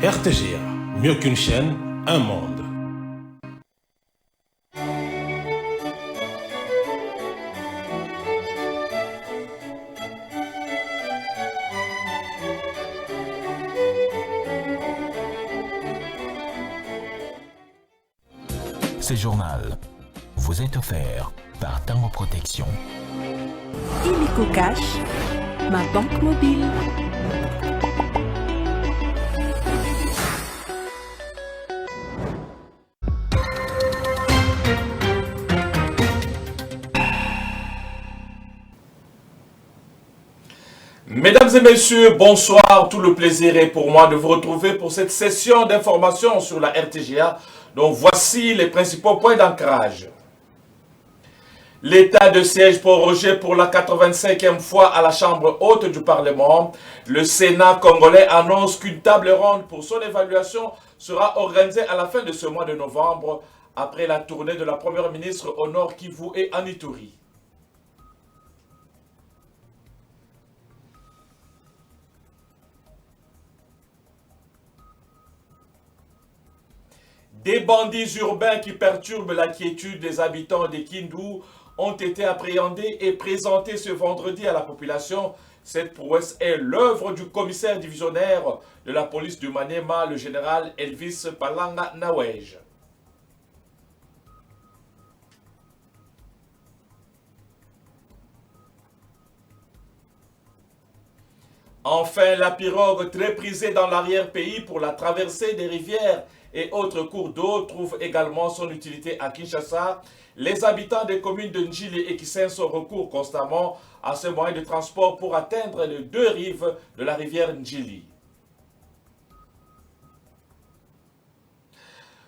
RTGA, mieux qu'une chaîne, un monde. Ce journal vous est offert par Tango Protection. Illico Cash, ma banque mobile. Mesdames et messieurs, bonsoir. Tout le plaisir est pour moi de vous retrouver pour cette session d'information sur la RTGA. Donc voici les principaux points d'ancrage. L'état de siège prorogé pour la 85e fois à la Chambre haute du Parlement. Le Sénat congolais annonce qu'une table ronde pour son évaluation sera organisée à la fin de ce mois de novembre, après la tournée de la Première ministre au Nord Kivu et en Ituri. Des bandits urbains qui perturbent la quiétude des habitants de Kindu ont été appréhendés et présentés ce vendredi à la population. Cette prouesse est l'œuvre du commissaire divisionnaire de la police du Maniema, le général Elvis Palanga Nawej. Enfin, la pirogue très prisée dans l'arrière-pays pour la traversée des rivières et autres cours d'eau trouve également son utilité à Kinshasa. Les habitants des communes de Njili et Kisenso recourent constamment à ce moyen de transport pour atteindre les deux rives de la rivière Njili.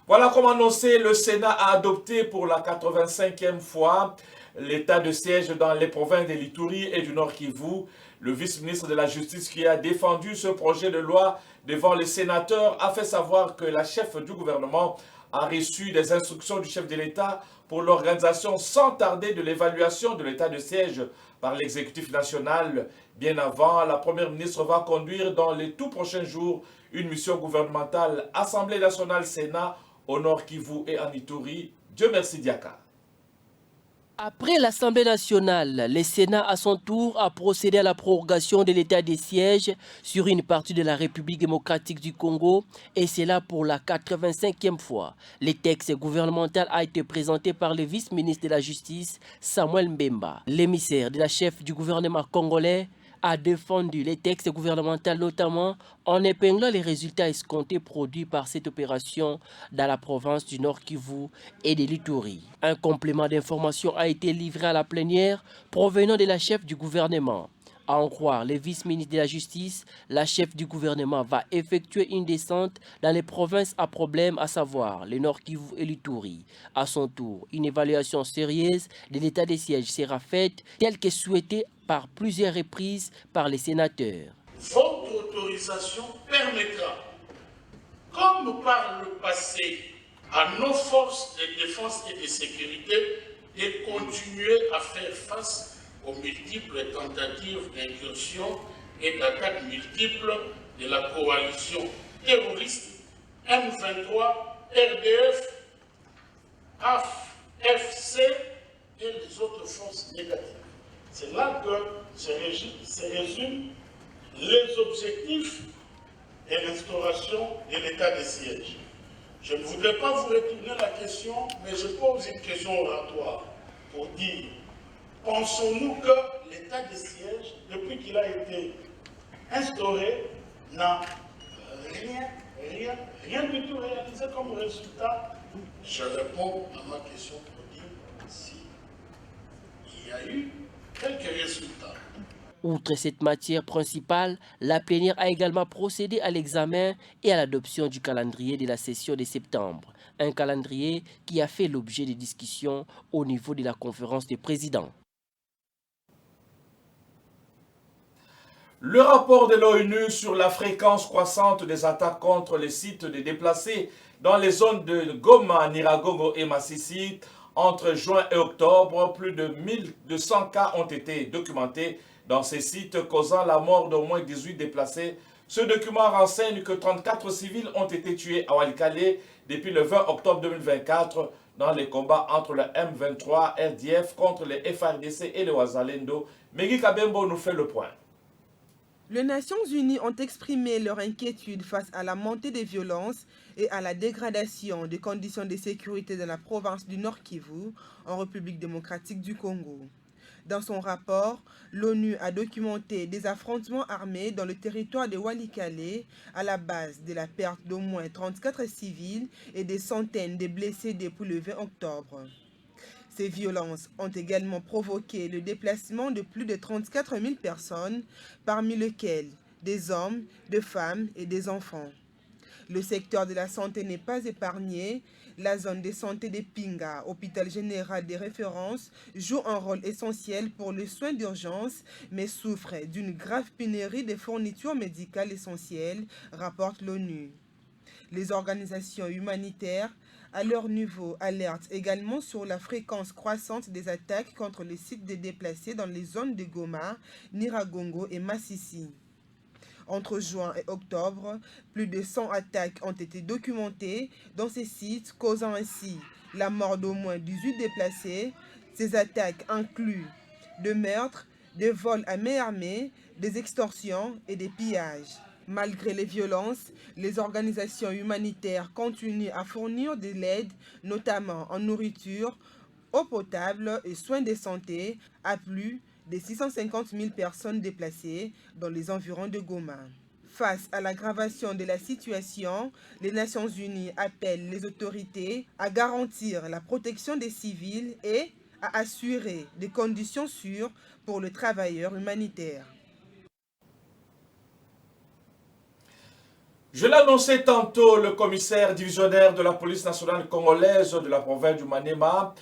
Voilà comme annoncé, le Sénat a adopté pour la 85e fois l'état de siège dans les provinces de l'Ituri et du Nord Kivu. Le vice-ministre de la Justice qui a défendu ce projet de loi devant les sénateurs a fait savoir que la chef du gouvernement a reçu des instructions du chef de l'État pour l'organisation sans tarder de l'évaluation de l'état de siège par l'exécutif national. Bien avant, la première ministre va conduire dans les tout prochains jours une mission gouvernementale Assemblée nationale Sénat au Nord Kivu et en Ituri. Dieu merci Diaka. Après l'Assemblée nationale, le Sénat à son tour a procédé à la prorogation de l'état des sièges sur une partie de la République démocratique du Congo, et c'est là pour la 85e fois. Le texte gouvernemental a été présenté par le vice-ministre de la Justice, Samuel Mbemba. L'émissaire de la chef du gouvernement congolais a défendu les textes gouvernementaux, notamment en épinglant les résultats escomptés produits par cette opération dans la province du Nord Kivu et de l'Ituri. Un complément d'information a été livré à la plénière provenant de la chef du gouvernement. À en croire le vice-ministre de la Justice, la chef du gouvernement va effectuer une descente dans les provinces à problème, à savoir le Nord Kivu et l'Ituri. À son tour, une évaluation sérieuse de l'état des sièges sera faite, telle que souhaitée par plusieurs reprises par les sénateurs. Votre autorisation permettra, comme par le passé, à nos forces de défense et de sécurité de continuer à faire face aux multiples tentatives d'incursion et d'attaques multiples de la coalition terroriste M23, RDF, AFC et les autres forces négatives. C'est là que se résument les objectifs et l'instauration de l'état de siège. Je ne voudrais pas vous retourner la question, mais je pose une question oratoire pour dire: pensons-nous que l'état de siège, depuis qu'il a été instauré, n'a rien du tout réalisé comme résultat? Je réponds à ma question pour dire si il y a eu quelques résultats. Outre cette matière principale, la plénière a également procédé à l'examen et à l'adoption du calendrier de la session de septembre. Un calendrier qui a fait l'objet de discussions au niveau de la conférence des présidents. Le rapport de l'ONU sur la fréquence croissante des attaques contre les sites des déplacés dans les zones de Goma, Nyiragongo et Masisi entre juin et octobre, plus de 1200 cas ont été documentés dans ces sites, causant la mort d'au moins 18 déplacés Ce document renseigne que 34 civils ont été tués à Walikale depuis le 20 octobre 2024 dans les combats entre le M23 RDF contre les FARDC et les Wazalendo. Megui Kabembo nous fait le point. Les Nations Unies ont exprimé leur inquiétude face à la montée des violences et à la dégradation des conditions de sécurité dans la province du Nord Kivu, en République démocratique du Congo. Dans son rapport, l'ONU a documenté des affrontements armés dans le territoire de Walikale à la base de la perte d'au moins 34 civils et des centaines de blessés depuis le 20 octobre. Ces violences ont également provoqué le déplacement de plus de 34 000 personnes, parmi lesquelles des hommes, des femmes et des enfants. Le secteur de la santé n'est pas épargné. La zone de santé de Pinga, hôpital général de référence, joue un rôle essentiel pour les soins d'urgence, mais souffre d'une grave pénurie de fournitures médicales essentielles, rapporte l'ONU. Les organisations humanitaires, à leur niveau, alertent également sur la fréquence croissante des attaques contre les sites de déplacés dans les zones de Goma, Niragongo et Massissi. Entre juin et octobre, plus de 100 attaques ont été documentées dans ces sites, causant ainsi la mort d'au moins 18 déplacés. Ces attaques incluent des meurtres, des vols à main armée, des extorsions et des pillages. Malgré les violences, les organisations humanitaires continuent à fournir de l'aide, notamment en nourriture, eau potable et soins de santé, à plus de 650 000 personnes déplacées dans les environs de Goma. Face à l'aggravation de la situation, les Nations Unies appellent les autorités à garantir la protection des civils et à assurer des conditions sûres pour les travailleurs humanitaires. Je l'annonçais tantôt, le commissaire divisionnaire de la police nationale congolaise de la province du Maniema,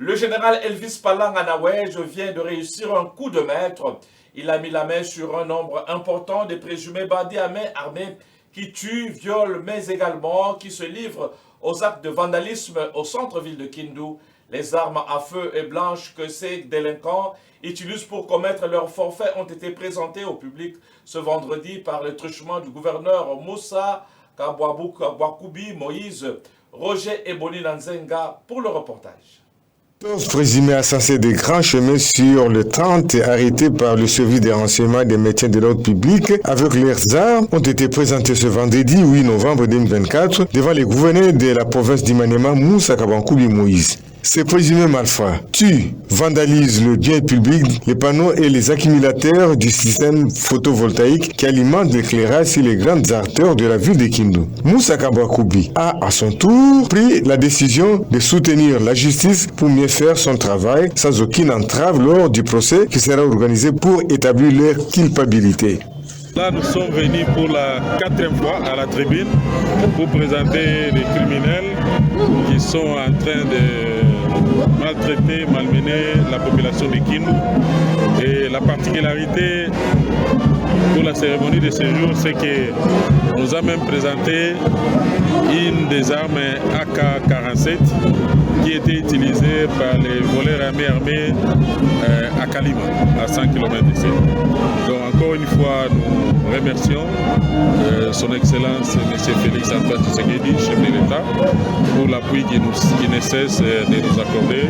le général Elvis Palang Anawej, vient de réussir un coup de maître. Il a mis la main sur un nombre important de présumés bandits à main armée qui tuent, violent, mais également qui se livrent aux actes de vandalisme au centre-ville de Kindu. Les armes à feu et blanches que ces délinquants utilisent pour commettre leurs forfaits ont été présentées au public ce vendredi par le truchement du gouverneur Moussa Kabwakoubi Moïse. Roger Eboni Nanzenga pour le reportage. 12 présumés assassins des grands chemins sur le 30 arrêtés par le service des renseignements des métiers de l'ordre public avec leurs armes ont été présentés ce vendredi 8 novembre 2024 devant les gouverneurs de la province d'Imanema Moussa Kabwakoubi Moïse. Ces présumés malfrats tuent, vandalisent le bien public, les panneaux et les accumulateurs du système photovoltaïque qui alimente l'éclairage sur les grandes artères de la ville de Kindu. Moussa Kabwakoubi a à son tour pris la décision de soutenir la justice pour mieux faire son travail sans aucune entrave lors du procès qui sera organisé pour établir leur culpabilité. Là, nous sommes venus pour la 4e fois à la tribune pour présenter les criminels qui sont en train de maltraiter, malmener la population de Kindu. Et la particularité pour la cérémonie de ce jour, c'est qu'on nous a même présenté une des armes AK-47 qui était utilisée par les voleurs armés à Kalima, à 100 km d'ici. Donc encore une fois, nous remercions son Excellence M. Félix Antoine Tshisekedi, chef de l'État, pour l'appui qui ne cesse de nous accorder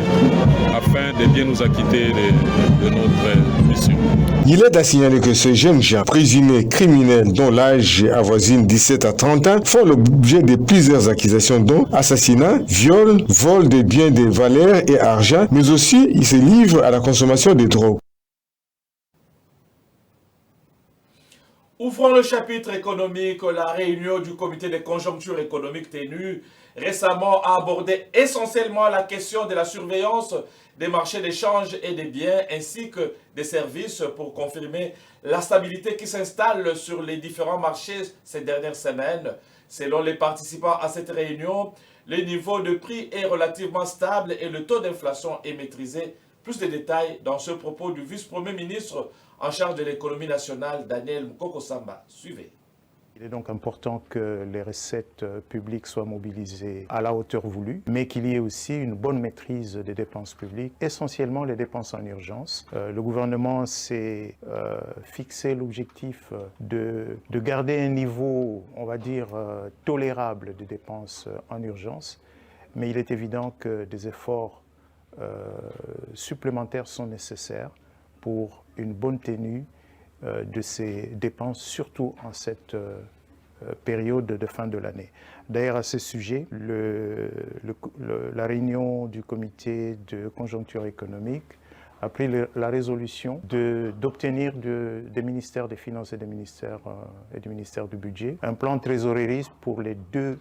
afin de bien nous acquitter de notre mission. Il est à signaler que ces jeunes gens présumés criminels dont l'âge avoisine 17 à 30 ans font l'objet de plusieurs accusations dont assassinat, viol, vol de biens de valeur et argent, mais aussi ils se livrent à la consommation de drogue. Ouvrons le chapitre économique. La réunion du comité de conjoncture économique tenue récemment a abordé essentiellement la question de la surveillance des marchés d'échange et des biens ainsi que des services pour confirmer la stabilité qui s'installe sur les différents marchés ces dernières semaines. Selon les participants à cette réunion, le niveau de prix est relativement stable et le taux d'inflation est maîtrisé. Plus de détails dans ce propos du vice-premier ministre en charge de l'économie nationale, Daniel Mukoko Samba. Suivez. Il est donc important que les recettes publiques soient mobilisées à la hauteur voulue, mais qu'il y ait aussi une bonne maîtrise des dépenses publiques, essentiellement les dépenses en urgence. Le gouvernement s'est fixé l'objectif de garder un niveau, on va dire, tolérable de dépenses en urgence, mais il est évident que des efforts supplémentaires sont nécessaires pour une bonne tenue de ces dépenses, surtout en cette période de fin de l'année. D'ailleurs, à ce sujet, la réunion du comité de conjoncture économique a pris la résolution d'obtenir des ministères des Finances et du ministère du Budget un plan de trésorerie pour les 2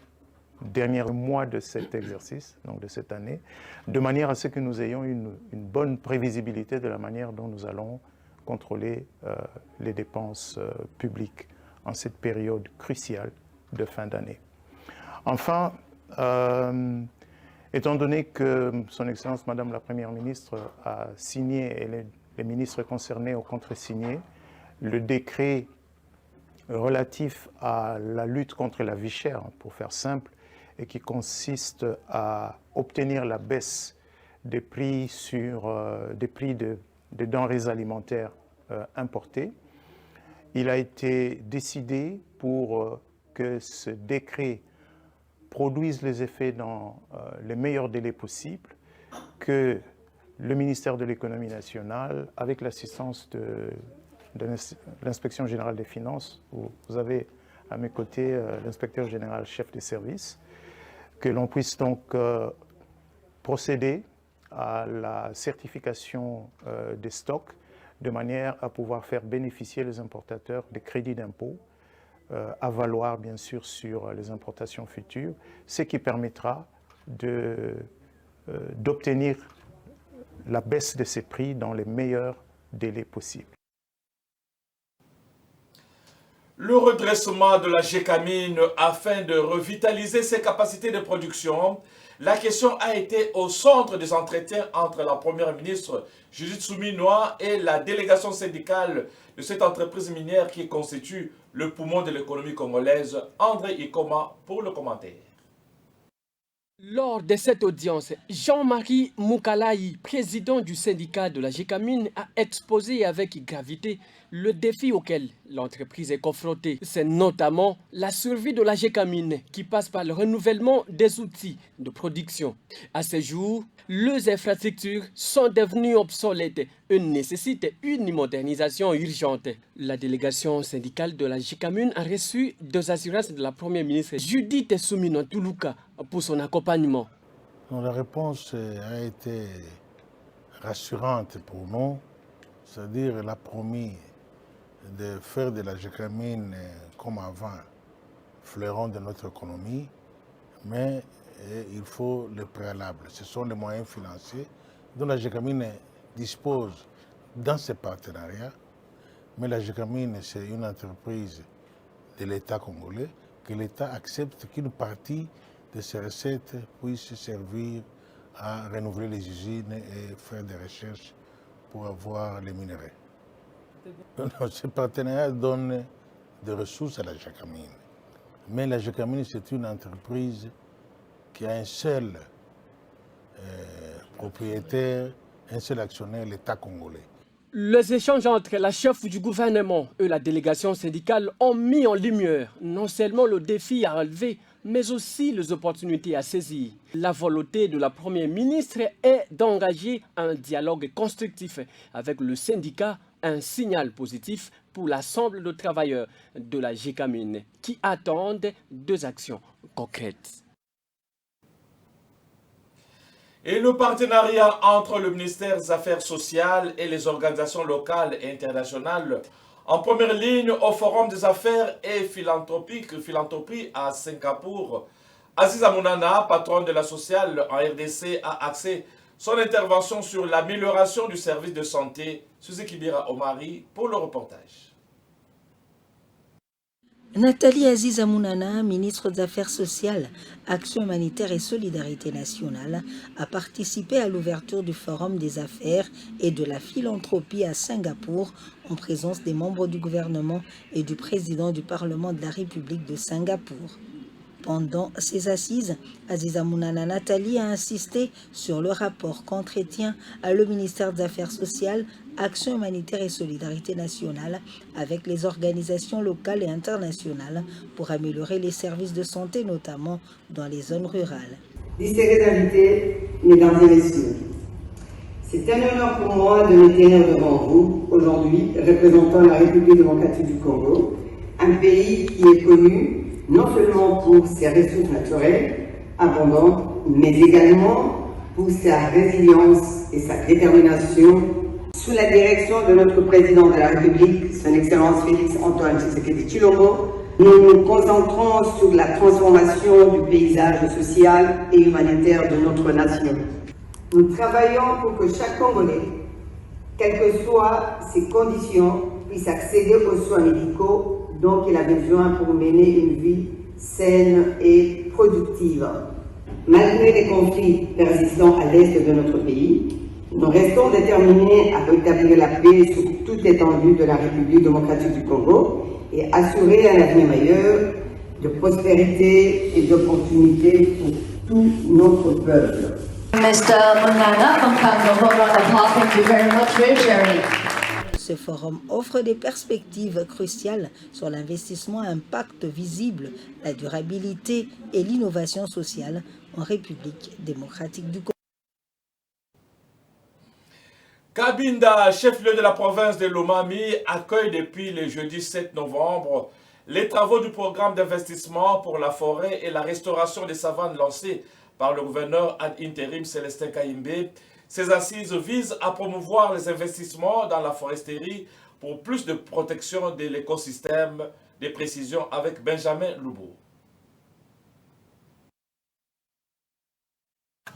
derniers mois de cet exercice, donc de cette année, de manière à ce que nous ayons une bonne prévisibilité de la manière dont nous allons contrôler les dépenses publiques en cette période cruciale de fin d'année. Enfin, étant donné que Son Excellence Madame la Première ministre a signé, et les ministres concernés ont contresigné, le décret relatif à la lutte contre la vie chère, pour faire simple, et qui consiste à obtenir la baisse des prix des denrées alimentaires importées. Il a été décidé pour que ce décret produise les effets dans les meilleurs délais possibles, que le ministère de l'Économie nationale, avec l'assistance de l'Inspection générale des finances, où vous avez à mes côtés l'inspecteur général chef des services, que l'on puisse donc procéder à la certification des stocks de manière à pouvoir faire bénéficier les importateurs des crédits d'impôt à valoir bien sûr sur les importations futures, ce qui permettra d'obtenir la baisse de ces prix dans les meilleurs délais possibles. Le redressement de la Gécamine afin de revitaliser ses capacités de production, la question a été au centre des entretiens entre la Première ministre Judith Suminwa et la délégation syndicale de cette entreprise minière qui constitue le poumon de l'économie congolaise. André Ikoma pour le commentaire. Lors de cette audience, Jean-Marie Moukalaï, président du syndicat de la Gécamine, a exposé avec gravité le défi auquel l'entreprise est confrontée. C'est notamment la survie de la Gécamine qui passe par le renouvellement des outils de production. À ce jour, les infrastructures sont devenues obsolètes et nécessitent une modernisation urgente. La délégation syndicale de la Gécamine a reçu des assurances de la Première ministre Judith Suminwa Tuluka pour son accompagnement. La réponse a été rassurante pour nous, c'est-à-dire elle a promis de faire de la Gécamine comme avant, fleuron de notre économie, mais il faut le préalable. Ce sont les moyens financiers dont la Gécamine dispose dans ses partenariats, mais la Gécamine, c'est une entreprise de l'État congolais, que l'État accepte qu'une partie de ces recettes puisse servir à renouveler les usines et faire des recherches pour avoir les minerais. Ces partenariats donnent des ressources à la Gécamine. Mais la Gécamine, c'est une entreprise qui a un seul propriétaire, un seul actionnaire, l'État congolais. Les échanges entre la chef du gouvernement et la délégation syndicale ont mis en lumière non seulement le défi à relever, mais aussi les opportunités à saisir. La volonté de la Première ministre est d'engager un dialogue constructif avec le syndicat, un signal positif pour l'ensemble de travailleurs de la Gécamine qui attendent des actions concrètes. Et le partenariat entre le ministère des Affaires sociales et les organisations locales et internationales en première ligne au Forum des affaires et philanthropie à Singapour. Aziz Amounana, patron de la sociale en RDC, a axé son intervention sur l'amélioration du service de santé. Suzy Kibira Omari pour le reportage. Nathalie Aziza Mounana, ministre des Affaires sociales, Action humanitaire et solidarité nationale, a participé à l'ouverture du Forum des affaires et de la philanthropie à Singapour en présence des membres du gouvernement et du président du Parlement de la République de Singapour. Pendant ces assises, Aziza Mounana Nathalie a insisté sur le rapport qu'entretient le ministère des Affaires sociales, Action humanitaire et solidarité nationale avec les organisations locales et internationales pour améliorer les services de santé, notamment dans les zones rurales. Distingués invités, mesdames et messieurs, c'est un honneur pour moi de me tenir devant vous aujourd'hui, représentant la République démocratique du Congo, un pays qui est connu non seulement pour ses ressources naturelles abondantes, mais également pour sa résilience et sa détermination. Sous la direction de notre président de la République, son Excellence Félix Antoine Tshisekedi Tshilombo, nous nous concentrons sur la transformation du paysage social et humanitaire de notre nation. Nous travaillons pour que chaque Congolais, quelles que soient ses conditions, puisse accéder aux soins médicaux dont il a besoin pour mener une vie saine et productive. Malgré les conflits persistants à l'est de notre pays, nous restons déterminés à rétablir la paix sur toute l'étendue de la République démocratique du Congo et assurer un avenir meilleur de prospérité et d'opportunités pour tout notre peuple. Mr. Mounana from Congo, thank you very much for sharing. Ce forum offre des perspectives cruciales sur l'investissement à impact visible, la durabilité et l'innovation sociale en République démocratique du Congo. Cabinda, chef-lieu de la province de Lomami, accueille depuis le jeudi 7 novembre les travaux du programme d'investissement pour la forêt et la restauration des savanes lancés par le gouverneur ad intérim Célestin Kayimbe. Ces assises visent à promouvoir les investissements dans la foresterie pour plus de protection de l'écosystème. Des précisions avec Benjamin Loubo.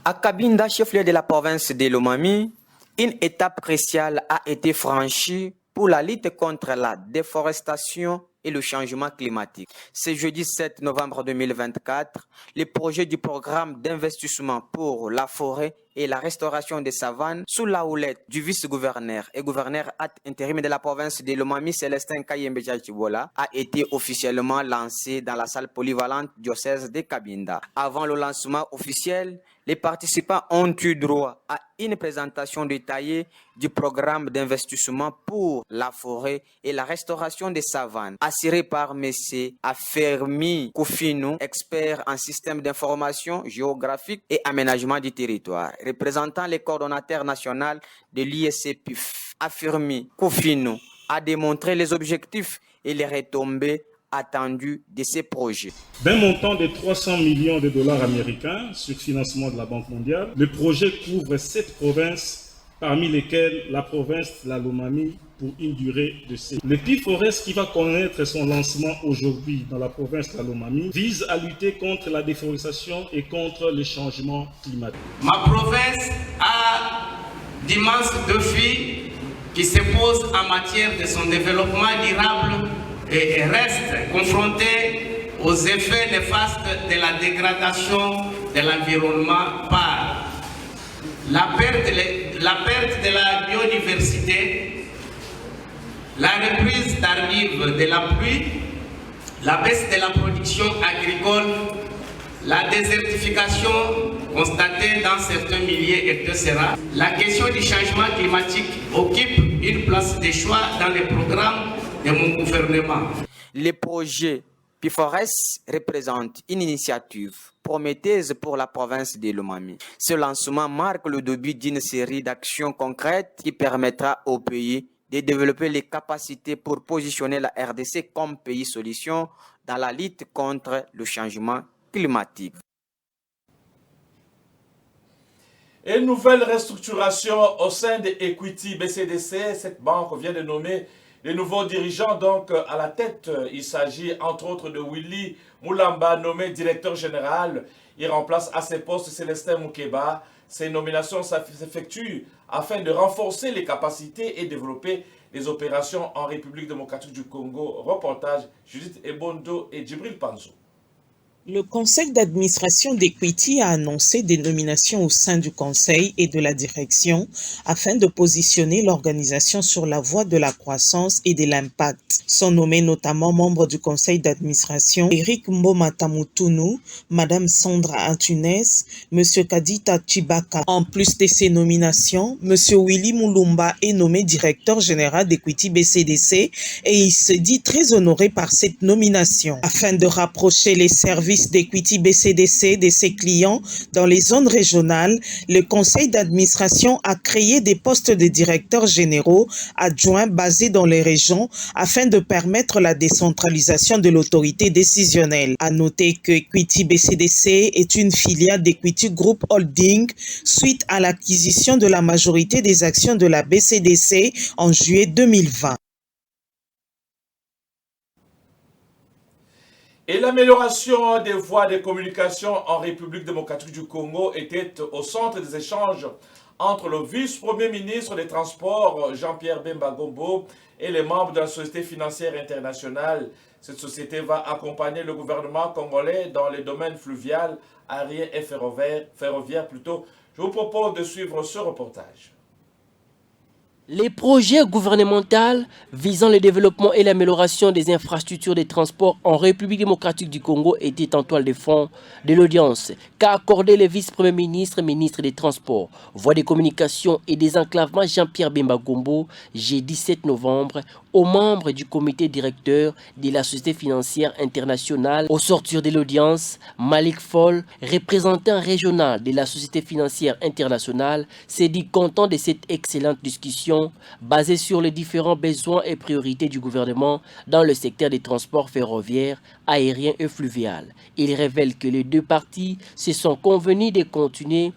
À Cabinda, chef-lieu de la province de Lomami, une étape cruciale a été franchie pour la lutte contre la déforestation et le changement climatique. Ce jeudi 7 novembre 2024, le projet du programme d'investissement pour la forêt et la restauration des savanes sous la houlette du vice-gouverneur et gouverneur ad intérim de la province de Lomami, Célestin Kayimbe Tshilombo, a été officiellement lancé dans la salle polyvalente diocèse de Cabinda. Avant le lancement officiel, les participants ont eu droit à une présentation détaillée du programme d'investissement pour la forêt et la restauration des savanes, assuré par M. Afermi Koufino, expert en système d'information géographique et aménagement du territoire, représentant le coordonnateur national de l'ISCPIF. Afermi Koufino a démontré les objectifs et les retombées attendu de ces projets. D'un montant de 300 millions de dollars américains sur financement de la Banque mondiale, le projet couvre 7 provinces, parmi lesquelles la province de la Lomami pour une durée de 7 ans. Le PIFORES, qui va connaître son lancement aujourd'hui dans la province de la Lomami, vise à lutter contre la déforestation et contre les changements climatiques. Ma province a d'immenses défis qui se posent en matière de son développement durable et reste confronté aux effets néfastes de la dégradation de l'environnement par la perte de la biodiversité, la reprise tardive de la pluie, la baisse de la production agricole, la désertification constatée dans certains milieux, etc. La question du changement climatique occupe une place de choix dans les programmes de mon gouvernement. Les projets PIFORES représentent une initiative prometteuse pour la province de Lomami. Ce lancement marque le début d'une série d'actions concrètes qui permettra au pays de développer les capacités pour positionner la RDC comme pays solution dans la lutte contre le changement climatique. Une nouvelle restructuration au sein de Equity BCDC. Cette banque vient de nommer les nouveaux dirigeants donc à la tête. Il s'agit entre autres de Willy Moulamba, nommé directeur général. Il remplace à ses postes Célestin Moukeba, Ces nominations s'effectuent afin de renforcer les capacités et développer les opérations en République démocratique du Congo. Reportage Judith Ebondo et Djibril Panzo. Le conseil d'administration d'Equity a annoncé des nominations au sein du conseil et de la direction afin de positionner l'organisation sur la voie de la croissance et de l'impact. Sont nommés notamment membres du conseil d'administration Eric Mboma-Tamutunu, Madame Sandra Antunes, Monsieur Kadita Chibaka. En plus de ces nominations, Monsieur Willy Moulumba est nommé directeur général d'Equity BCDC et il se dit très honoré par cette nomination. Afin de rapprocher les services d'Equity BCDC de ses clients dans les zones régionales, le conseil d'administration a créé des postes de directeurs généraux adjoints basés dans les régions afin de permettre la décentralisation de l'autorité décisionnelle. À noter que Equity BCDC est une filiale d'Equity Group Holding suite à l'acquisition de la majorité des actions de la BCDC en juillet 2020. Et l'amélioration des voies de communication en République démocratique du Congo était au centre des échanges entre le vice-premier ministre des Transports, Jean-Pierre Bemba Gombo, et les membres de la Société financière internationale. Cette société va accompagner le gouvernement congolais dans les domaines fluvial, aérien et ferroviaire plutôt. Je vous propose de suivre ce reportage. Les projets gouvernementaux visant le développement et l'amélioration des infrastructures de transport en République démocratique du Congo étaient en toile de fond de l'audience qu'a accordé le vice-premier ministre, ministre des Transports, Voies des Communications et des Enclavements Jean-Pierre Bemba Gombo, jeudi 7 novembre, aux membres du comité directeur de la Société financière internationale. Au sortir de l'audience, Malik Fall, représentant régional de la Société financière internationale, s'est dit content de cette excellente discussion basée sur les différents besoins et priorités du gouvernement dans le secteur des transports ferroviaires, aériens et fluvial. Il révèle que les deux parties se sont convenues de continuer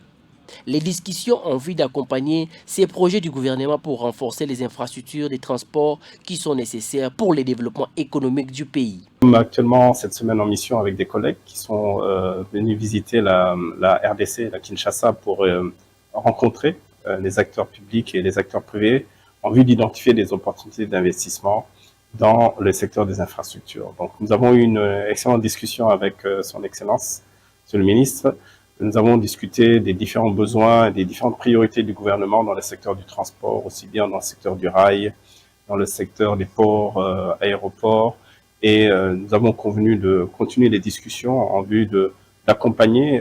les discussions en vue d'accompagner ces projets du gouvernement pour renforcer les infrastructures des transports qui sont nécessaires pour le développement économique du pays. Nous sommes actuellement cette semaine en mission avec des collègues qui sont venus visiter la RDC, la Kinshasa, pour rencontrer les acteurs publics et les acteurs privés en vue d'identifier des opportunités d'investissement dans le secteur des infrastructures. Donc nous avons eu une excellente discussion avec son Excellence, Monsieur le Ministre. Nous avons discuté des différents besoins et des différentes priorités du gouvernement dans le secteur du transport, aussi bien dans le secteur du rail, dans le secteur des ports, aéroports. Et nous avons convenu de continuer les discussions en vue d'accompagner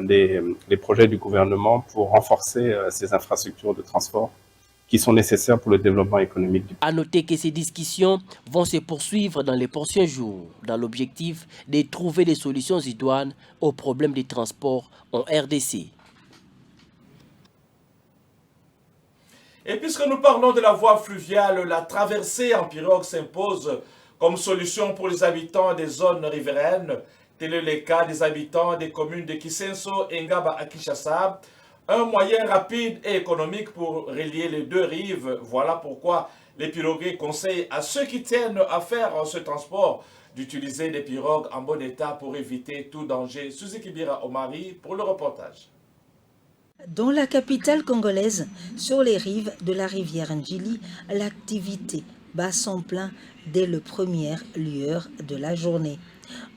les projets du gouvernement pour renforcer ces infrastructures de transport qui sont nécessaires pour le développement économique du pays. À noter que ces discussions vont se poursuivre dans les prochains jours, dans l'objectif de trouver des solutions idoines aux problèmes des transports en RDC. Et puisque nous parlons de la voie fluviale, la traversée en pirogue s'impose comme solution pour les habitants des zones riveraines. Tel est le cas des habitants des communes de Kisenso et Ngaba à Kinshasa. Un moyen rapide et économique pour relier les deux rives. Voilà pourquoi les piroguiers conseillent à ceux qui tiennent à faire ce transport d'utiliser des pirogues en bon état pour éviter tout danger. Suzy Kibira Omari pour le reportage. Dans la capitale congolaise, sur les rives de la rivière Njili, l'activité bat son plein dès le première lueur de la journée.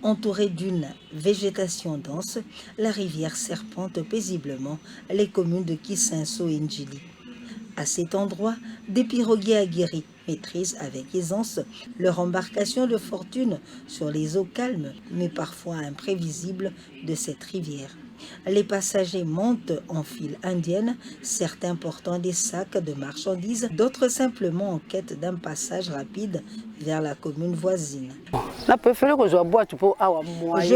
Entourée d'une végétation dense, la rivière serpente paisiblement les communes de Kisenso et Njili. À cet endroit, des piroguiers aguerris maîtrisent avec aisance leur embarcation de fortune sur les eaux calmes, mais parfois imprévisibles de cette rivière. Les passagers montent en file indienne, certains portant des sacs de marchandises, d'autres simplement en quête d'un passage rapide vers la commune voisine. Je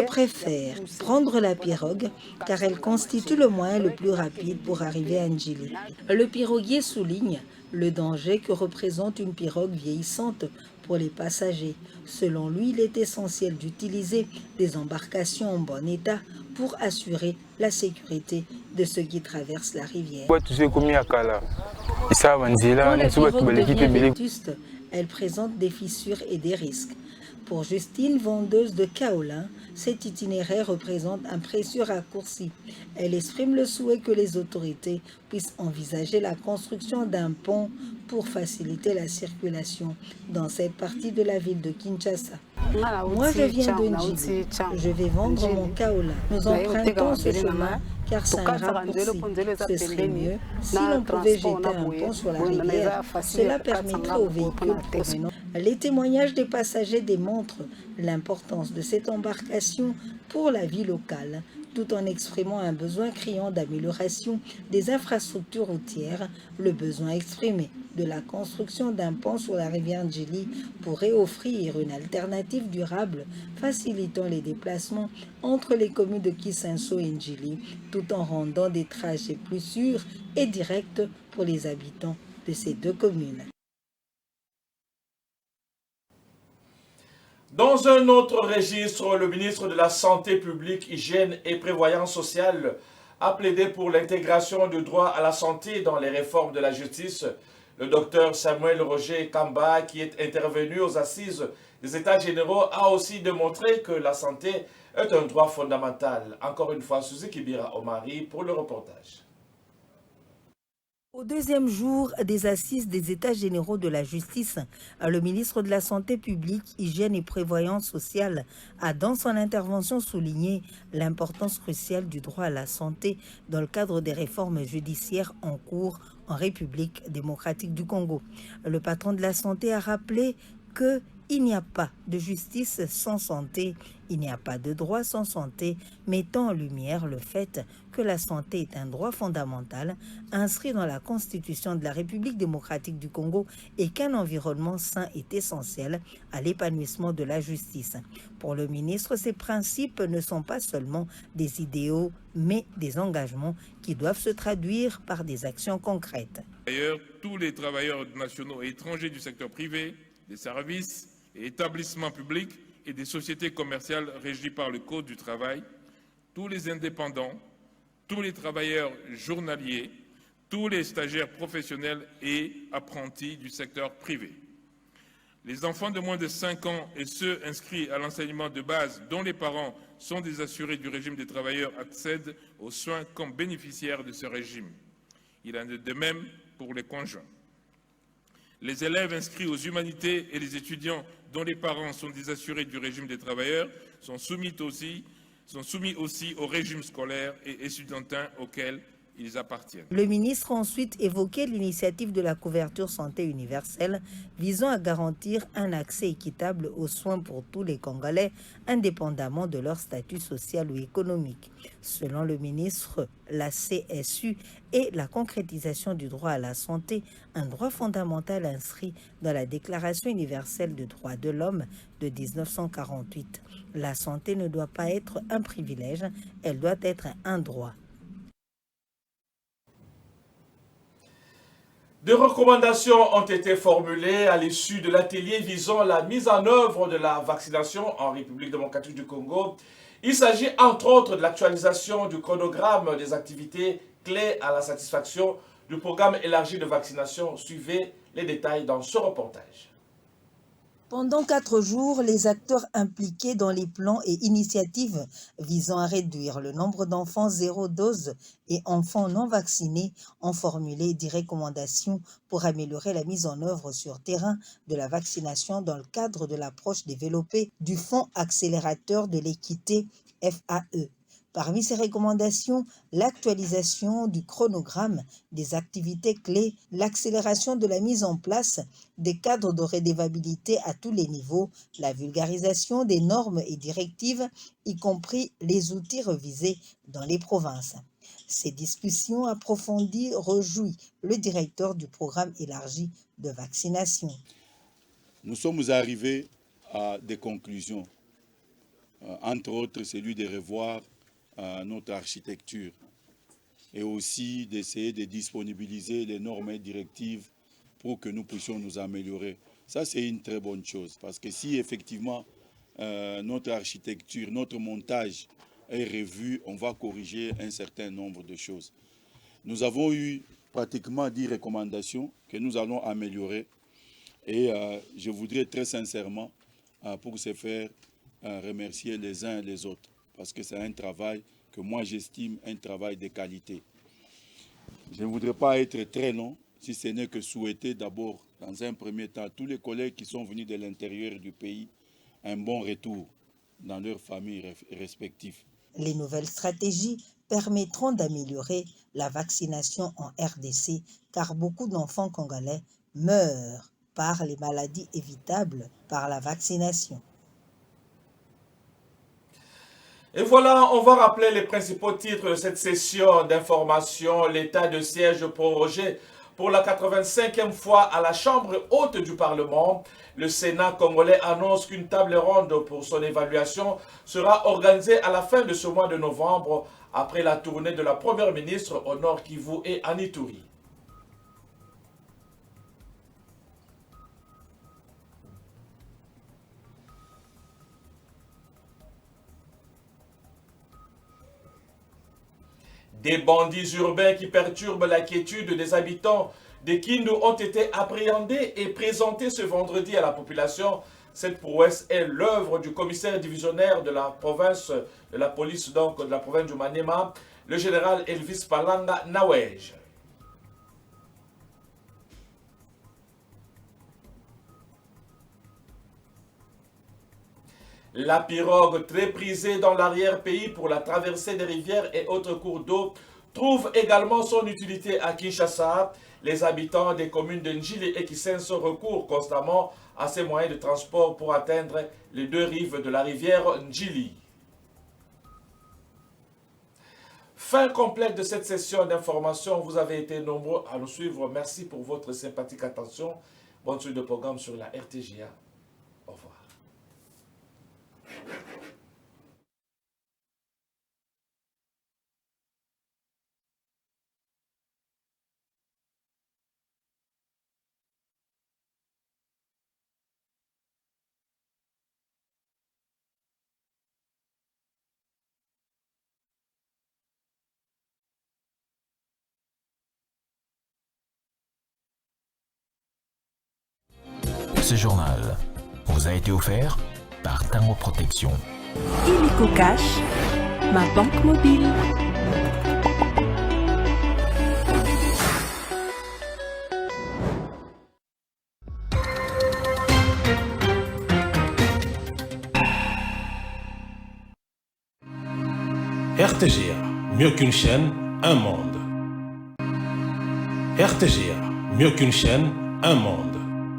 préfère prendre la pirogue car elle constitue le moyen le plus rapide pour arriver à Njili. Le piroguier souligne le danger que représente une pirogue vieillissante pour les passagers. Selon lui, il est essentiel d'utiliser des embarcations en bon état pour assurer la sécurité de ceux qui traversent la rivière. Quand la pirogue devient vétuste, elle présente des fissures et des risques. Pour Justine, vendeuse de kaolin, cet itinéraire représente un précieux raccourci. Elle exprime le souhait que les autorités puissent envisager la construction d'un pont pour faciliter la circulation dans cette partie de la ville de Kinshasa. Moi, je viens de Ndjili. Je vais vendre mon kaolin. Nous empruntons ce chemin car c'est un raccourci. Ce serait mieux si l'on pouvait jeter un pont sur la rivière. Cela permettrait aux véhicules provenant. Les témoignages des passagers démontrent l'importance de cette embarcation pour la vie locale, tout en exprimant un besoin criant d'amélioration des infrastructures routières. Le besoin exprimé de la construction d'un pont sur la rivière Ndjili pourrait offrir une alternative durable, facilitant les déplacements entre les communes de Kisenso et Ndjili, tout en rendant des trajets plus sûrs et directs pour les habitants de ces deux communes. Dans un autre registre, le ministre de la Santé publique, Hygiène et Prévoyance sociale a plaidé pour l'intégration du droit à la santé dans les réformes de la justice. Le docteur Samuel Roger Kamba, qui est intervenu aux assises des États généraux, a aussi démontré que la santé est un droit fondamental. Encore une fois, Suzy Kibira Omari pour le reportage. Au deuxième jour des assises des États généraux de la justice, le ministre de la Santé publique, Hygiène et Prévoyance sociale a dans son intervention souligné l'importance cruciale du droit à la santé dans le cadre des réformes judiciaires en cours en République démocratique du Congo. Le patron de la santé a rappelé que il n'y a pas de justice sans santé, il n'y a pas de droit sans santé, mettant en lumière le fait que la santé est un droit fondamental inscrit dans la Constitution de la République démocratique du Congo et qu'un environnement sain est essentiel à l'épanouissement de la justice. Pour le ministre, ces principes ne sont pas seulement des idéaux, mais des engagements qui doivent se traduire par des actions concrètes. D'ailleurs, tous les travailleurs nationaux et étrangers du secteur privé, des services et établissements publics et des sociétés commerciales régies par le Code du travail, tous les indépendants, tous les travailleurs journaliers, tous les stagiaires professionnels et apprentis du secteur privé. Les enfants de moins de 5 ans et ceux inscrits à l'enseignement de base dont les parents sont des assurés du régime des travailleurs accèdent aux soins comme bénéficiaires de ce régime. Il en est de même pour les conjoints. Les élèves inscrits aux humanités et les étudiants dont les parents sont des assurés du régime des travailleurs sont soumis aussi au régime scolaire et étudiantin auquel ils appartiennent. Le ministre a ensuite évoqué l'initiative de la couverture santé universelle visant à garantir un accès équitable aux soins pour tous les Congolais, indépendamment de leur statut social ou économique. Selon le ministre, la CSU est la concrétisation du droit à la santé, un droit fondamental inscrit dans la Déclaration universelle des droits de l'homme de 1948. La santé ne doit pas être un privilège, elle doit être un droit. Des recommandations ont été formulées à l'issue de l'atelier visant la mise en œuvre de la vaccination en République démocratique du Congo. Il s'agit entre autres de l'actualisation du chronogramme des activités clés à la satisfaction du programme élargi de vaccination. Suivez les détails dans ce reportage. Pendant 4 jours, les acteurs impliqués dans les plans et initiatives visant à réduire le nombre d'enfants zéro dose et enfants non vaccinés ont formulé des recommandations pour améliorer la mise en œuvre sur terrain de la vaccination dans le cadre de l'approche développée du Fonds accélérateur de l'équité FAE. Parmi ces recommandations, l'actualisation du chronogramme des activités clés, l'accélération de la mise en place des cadres de redevabilité à tous les niveaux, la vulgarisation des normes et directives, y compris les outils revisés dans les provinces. Ces discussions approfondies réjouissent le directeur du programme élargi de vaccination. Nous sommes arrivés à des conclusions, entre autres celui de revoir notre architecture et aussi d'essayer de disponibiliser les normes et directives pour que nous puissions nous améliorer. Ça, c'est une très bonne chose parce que si effectivement notre architecture, notre montage est revu, on va corriger un certain nombre de choses. Nous avons eu pratiquement 10 recommandations que nous allons améliorer et je voudrais très sincèrement pour se faire remercier les uns et les autres. Parce que c'est un travail que moi j'estime un travail de qualité. Je ne voudrais pas être très long, si ce n'est que souhaiter d'abord, dans un premier temps, tous les collègues qui sont venus de l'intérieur du pays, un bon retour dans leurs familles respectives. Les nouvelles stratégies permettront d'améliorer la vaccination en RDC, car beaucoup d'enfants congolais meurent par les maladies évitables par la vaccination. Et voilà, on va rappeler les principaux titres de cette session d'information. L'état de siège prorogé pour la 85e fois à la Chambre haute du Parlement. Le Sénat congolais annonce qu'une table ronde pour son évaluation sera organisée à la fin de ce mois de novembre, après la tournée de la Première ministre au Nord Kivu et en Ituri. Des bandits urbains qui perturbent la quiétude des habitants de Kindu ont été appréhendés et présentés ce vendredi à la population. Cette prouesse est l'œuvre du commissaire divisionnaire de la province, de la police donc de la province du Maniema, le général Elvis Palanga Nawej. La pirogue, très prisée dans l'arrière-pays pour la traversée des rivières et autres cours d'eau, trouve également son utilité à Kinshasa. Les habitants des communes de Njili et Kisenso recourent constamment à ces moyens de transport pour atteindre les deux rives de la rivière Njili. Fin complète de cette session d'information. Vous avez été nombreux à nous suivre. Merci pour votre sympathique attention. Bonne suite de programme sur la RTGA. Au revoir. Ce journal vous a été offert par Tango Protection. Illico Cash, ma banque mobile. RTGA, mieux qu'une chaîne, un monde. RTGA, mieux qu'une chaîne, un monde.